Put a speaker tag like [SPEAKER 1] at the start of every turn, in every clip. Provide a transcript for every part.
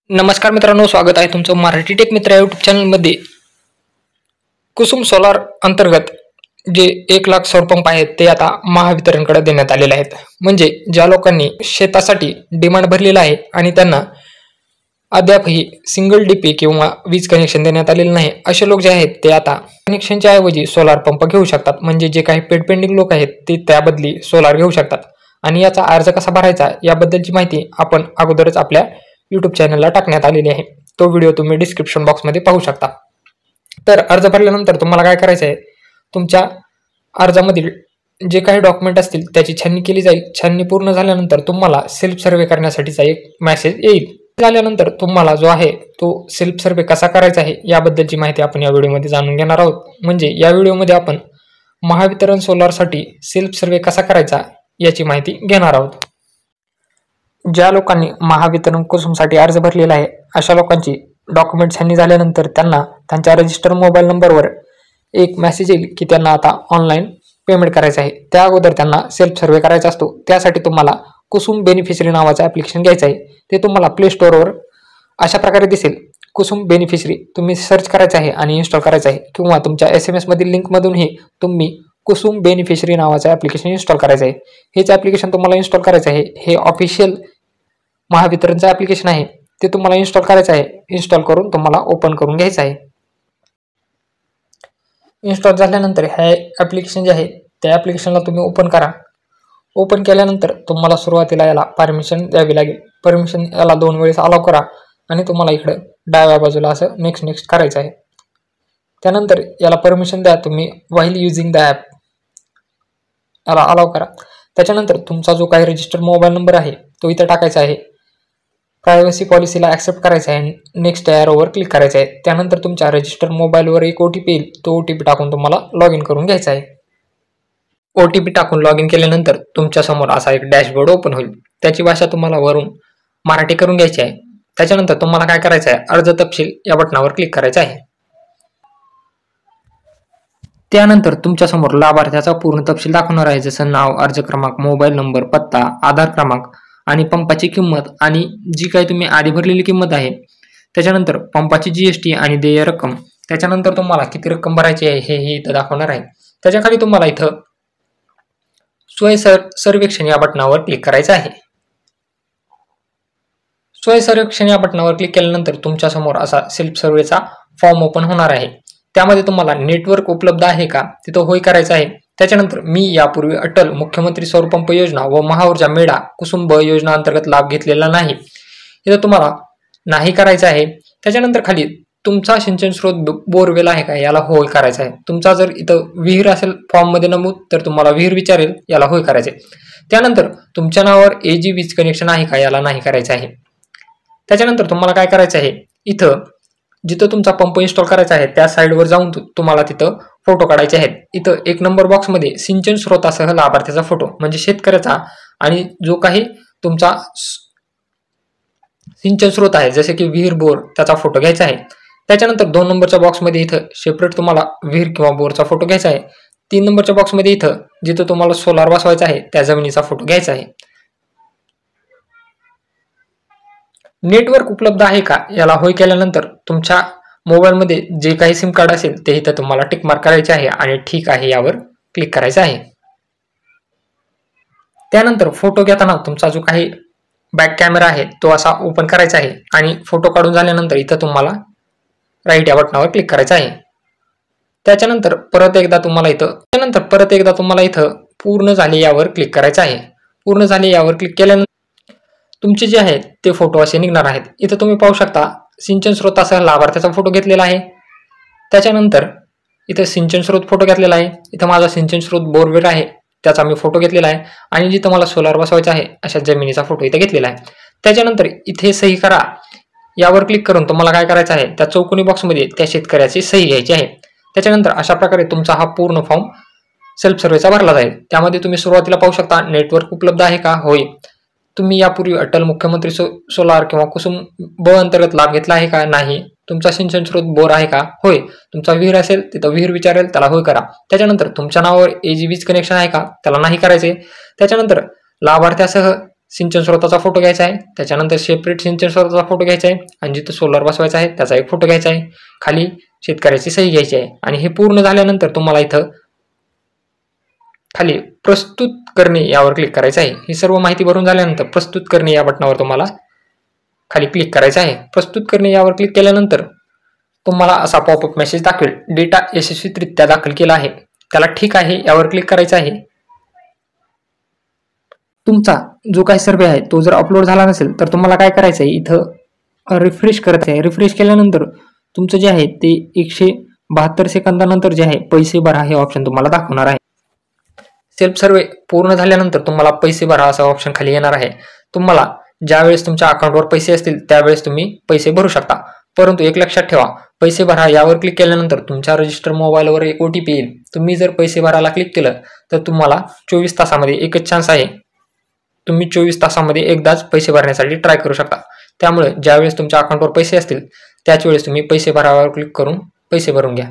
[SPEAKER 1] नमस्कार मित्रांनो, स्वागत आहे तुमचं मराठी टेक मित्र यूट्यूब चॅनलमध्ये. कुसुम सोलार अंतर्गत जे 1,00,000 सौर पंप आहेत ते आता महावितरणकडे देण्यात आलेले आहेत. म्हणजे ज्या लोकांनी शेतासाठी डिमांड भरलेला आहे आणि त्यांना अद्यापही सिंगल डीपी किंवा वीज कनेक्शन देण्यात आलेलं नाही, असे लोक जे आहेत ते आता कनेक्शनच्या ऐवजी सोलार पंप घेऊ शकतात. म्हणजे जे काही पेड पेंडिंग लोक आहेत ते त्याबदली सोलार घेऊ शकतात. आणि याचा अर्ज कसा भरायचा याबद्दलची माहिती आपण अगोदरच आपल्या यूट्यूब चॅनलला टाकण्यात आलेली आहे. तो व्हिडिओ तुम्ही डिस्क्रिप्शन बॉक्समध्ये पाहू शकता. तर अर्ज भरल्यानंतर तुम्हाला काय करायचं आहे, तुमच्या अर्जामधील जे काही डॉक्युमेंट असतील त्याची छाननी केली जाईल. छाननी पूर्ण झाल्यानंतर तुम्हाला सेल्फ सर्वे करण्यासाठीचा एक मेसेज येईल. झाल्यानंतर तुम्हाला जो आहे तो सेल्फ सर्वे कसा करायचा आहे याबद्दलची माहिती आपण या व्हिडिओमध्ये जाणून घेणार आहोत. म्हणजे या व्हिडिओमध्ये आपण महावितरण सोलारसाठी सेल्फ सर्वे कसा करायचा याची माहिती घेणार आहोत. ज्या लोकांनी महावितरण कुसुमसाठी अर्ज भरलेला आहे अशा लोकांची डॉक्युमेंट छाननी झाल्यानंतर त्यांना त्यांच्या रजिस्टर मोबाईल नंबरवर एक मेसेज येईल की त्यांना आता ऑनलाईन पेमेंट करायचं आहे. त्या अगोदर त्यांना सेल्फ सर्वे करायचा असतो. त्यासाठी तुम्हाला कुसुम बेनिफिशरी नावाचं ॲप्लिकेशन घ्यायचं आहे. ते तुम्हाला प्ले स्टोअरवर अशा प्रकारे दिसेल, कुसुम बेनिफिशरी. तुम्ही सर्च करायचं आहे आणि इन्स्टॉल करायचं आहे, किंवा तुमच्या SMS मधील लिंकमधूनही तुम्ही कुसुम बेनिफिशरी नावाचं ॲप्लिकेशन इन्स्टॉल करायचं आहे. हेच ॲप्लिकेशन तुम्हाला इन्स्टॉल करायचं आहे. हे ऑफिशियल महावितरणचं ॲप्लिकेशन आहे, ते तुम्हाला इन्स्टॉल करायचं आहे. इन्स्टॉल करून तुम्हाला ओपन करून घ्यायचं आहे. इन्स्टॉल झाल्यानंतर हे ॲप्लिकेशन जे आहे त्या ॲप्लिकेशनला तुम्ही ओपन करा. ओपन केल्यानंतर तुम्हाला सुरुवातीला याला परमिशन द्यावी लागेल. परमिशन याला 2 वेळेस अलाव करा आणि तुम्हाला इकडं डाव्या बाजूला असं नेक्स्ट करायचं आहे. त्यानंतर याला परमिशन द्या तुम्ही व्हाईल युजिंग द ॲप, याला अलाव करा. त्याच्यानंतर तुमचा जो काही रजिस्टर्ड मोबाईल नंबर आहे तो इथं टाकायचा आहे. प्रायव्हसी पॉलिसीला ॲक्सेप्ट करायचं आहे. नेक्स्ट एरोवर क्लिक करायचं आहे. त्यानंतर तुमच्या रजिस्टर्ड मोबाईलवर एक OTP येईल. तो OTP टाकून तुम्हाला लॉग इन करून घ्यायचा आहे. OTP टाकून लॉग इन केल्यानंतर तुमच्यासमोर असा एक डॅशबोर्ड ओपन होईल. त्याची भाषा तुम्हाला वरून मराठी करून घ्यायची आहे. त्याच्यानंतर तुम्हाला काय करायचं आहे, अर्ज तपशील या बटनावर क्लिक करायचं आहे. त्यानंतर तुमच्यासमोर लाभार्थ्याचा पूर्ण तपशील दाखवणार आहे, जसं नाव, अर्ज क्रमांक, मोबाईल नंबर, पत्ता, आधार क्रमांक आणि पंपाची किंमत आणि जी काही तुम्ही आधी भरलेली किंमत आहे. त्याच्यानंतर पंपाची GST आणि देय रक्कम. त्याच्यानंतर तुम्हाला किती रक्कम भरायची आहे हे इथं दाखवणार आहे. त्याच्याखाली तुम्हाला इथं स्वय सर्वेक्षण या बटनावर क्लिक करायचं आहे. स्वय सर्वेक्षण या बटनावर क्लिक केल्यानंतर तुमच्यासमोर असा सेल्फ सर्वेचा फॉर्म ओपन होणार आहे. त्यामध्ये तुम्हाला नेटवर्क उपलब्ध आहे का तिथं होय करायचं आहे. त्याच्यानंतर मी यापूर्वी अटल मुख्यमंत्री सौर पंप योजना व महाऊर्जा मेळा कुसुंब योजना अंतर्गत लाभ घेतलेला नाही, इथं तुम्हाला नाही करायचं आहे. त्याच्यानंतर खाली तुमचा सिंचन स्रोत बोरवेल आहे का याला होय करायचं आहे. तुमचा जर इथं विहीर असेल फॉर्ममध्ये नमूद तर तुम्हाला विहीर विचारेल, याला होय करायचे. त्यानंतर तुमच्या नावावर AG वीज कनेक्शन आहे का याला नाही करायचं आहे. त्याच्यानंतर तुम्हाला काय करायचं आहे, इथं जिथं तुमचा पंप इन्स्टॉल करायचा आहे त्या साईडवर जाऊन तुम्हाला तिथं फोटो काढायचे आहेत. इथं 1 नंबर बॉक्समध्ये सिंचन स्रोतासह लाभार्थ्याचा फोटो म्हणजे शेतकऱ्याचा आणि जो काही तुमचा सिंचन स्रोत आहे जसे की विहीर, बोर, त्याचा फोटो घ्यायचा आहे. त्याच्यानंतर 2 नंबरच्या बॉक्समध्ये इथं सेपरेट तुम्हाला विहीर किंवा बोरचा फोटो घ्यायचा आहे. 3 नंबरच्या बॉक्समध्ये इथं जिथं तुम्हाला सोलार बसवायचा आहे त्या जमिनीचा फोटो घ्यायचा आहे. नेटवर्क उपलब्ध आहे का याला होय केल्यानंतर तुमच्या मोबाईलमध्ये जे काही सिम कार्ड असेल ते इथं तुम्हाला टिक मार्क करायचे आहे आणि ठीक आहे यावर क्लिक करायचं आहे. त्यानंतर फोटो घेताना तुमचा जो काही बॅक कॅमेरा आहे तो असा ओपन करायचा आहे आणि फोटो काढून झाल्यानंतर इथं तुम्हाला राईट या बटनावर क्लिक करायचं आहे. त्याच्यानंतर परत एकदा तुम्हाला इथं पूर्ण झाले यावर क्लिक करायचं आहे. पूर्ण झाले यावर क्लिक केल्यानंतर तुमचे जे आहेत ते फोटो असे निघणार आहेत. इथं तुम्ही पाहू शकता सिंचन स्रोतासह लाभार्थ्याचा फोटो घेतलेला आहे. त्याच्यानंतर इथं सिंचन स्रोत फोटो घेतलेला आहे. इथं माझा सिंचन स्रोत बोरवेल आहे त्याचा मी फोटो घेतलेला आहे आणि जिथं मला सोलार बसवायचा आहे अशा जमिनीचा फोटो इथं घेतलेला आहे. त्याच्यानंतर इथे सही करा यावर क्लिक करून तुम्हाला काय करायचं आहे, त्या चौकोनी बॉक्समध्ये त्या शेतकऱ्याची सही घ्यायची आहे. त्याच्यानंतर अशा प्रकारे तुमचा हा पूर्ण फॉर्म सेल्फ सर्वेचा भरला जाईल. त्यामध्ये तुम्ही सुरुवातीला पाहू शकता नेटवर्क उपलब्ध आहे का, होय. तुम्ही यापूर्वी अटल मुख्यमंत्री सोलार किंवा कुसुम ब अंतर्गत लाभ घेतला आहे का, नाही. तुमचा सिंचन स्रोत बोर आहे का, होय. तुमचा विहीर असेल तिथं विहीर विचारेल, त्याला होय करा. त्याच्यानंतर तुमच्या नावावर AG वीज कनेक्शन आहे का, त्याला नाही करायचे. त्याच्यानंतर लाभार्थ्यासह सिंचन स्रोताचा फोटो घ्यायचा आहे, त्याच्यानंतर सेपरेट सिंचन स्रोताचा फोटो घ्यायचा आहे आणि जिथं सोलर बसवायचा आहे त्याचा एक फोटो घ्यायचा आहे, खाली शेतकऱ्याची सही घ्यायची आहे. आणि हे पूर्ण झाल्यानंतर तुम्हाला इथं खाली प्रस्तुत करणे यावर क्लिक करायचं आहे. ही सर्व माहिती भरून झाल्यानंतर प्रस्तुत करणे या बटनावर तुम्हाला खाली क्लिक करायचं आहे. प्रस्तुत करणे यावर क्लिक केल्यानंतर तुम्हाला असा पॉपअप मेसेज दाखवेल, डेटा यशस्वीरित्या दाखल केला आहे. त्याला ठीक आहे यावर क्लिक करायचं आहे. तुमचा जो काही सर्वे आहे तो जर अपलोड झाला नसेल तर तुम्हाला काय करायचं आहे, इथं रिफ्रेश करायचं आहे. रिफ्रेश केल्यानंतर तुमचं जे आहे ते 172 सेकंदानंतर जे आहे पैसे भरा हे ऑप्शन तुम्हाला दाखवणार आहे. सेल्फ सर्वे पूर्ण झाल्यानंतर तुम्हाला पैसे भरा असा ऑप्शन खाली येणार आहे. तुम्हाला ज्यावेळेस तुमच्या अकाउंटवर पैसे असतील त्यावेळेस तुम्ही पैसे भरू शकता. परंतु एक लक्षात ठेवा, पैसे भरा यावर क्लिक केल्यानंतर तुमच्या रजिस्टर मोबाईलवर एक OTP येईल. तुम्ही जर पैसे भरायला क्लिक केलं तर तुम्हाला 24 तासामध्ये एकच चान्स आहे. तुम्ही 24 तासामध्ये एकदाच पैसे भरण्यासाठी ट्राय करू शकता. त्यामुळे ज्यावेळेस तुमच्या अकाउंटवर पैसे असतील त्याच वेळेस तुम्ही पैसे भरावर क्लिक करून पैसे भरून घ्या.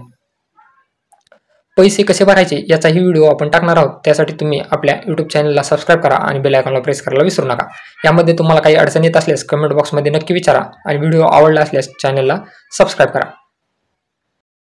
[SPEAKER 1] पैसे कसे भरायचे याचाही व्हिडिओ आपण टाकणार आहोत. त्यासाठी तुम्ही आपल्या YouTube चॅनलला सबस्क्राईब करा आणि बेल आयकॉनला प्रेस करायला विसरू नका. यामध्ये तुम्हाला काही अडचण येत असल्यास कमेंट बॉक्समध्ये नक्की विचारा आणि व्हिडिओ आवडला असल्यास चॅनलला सबस्क्राईब करा.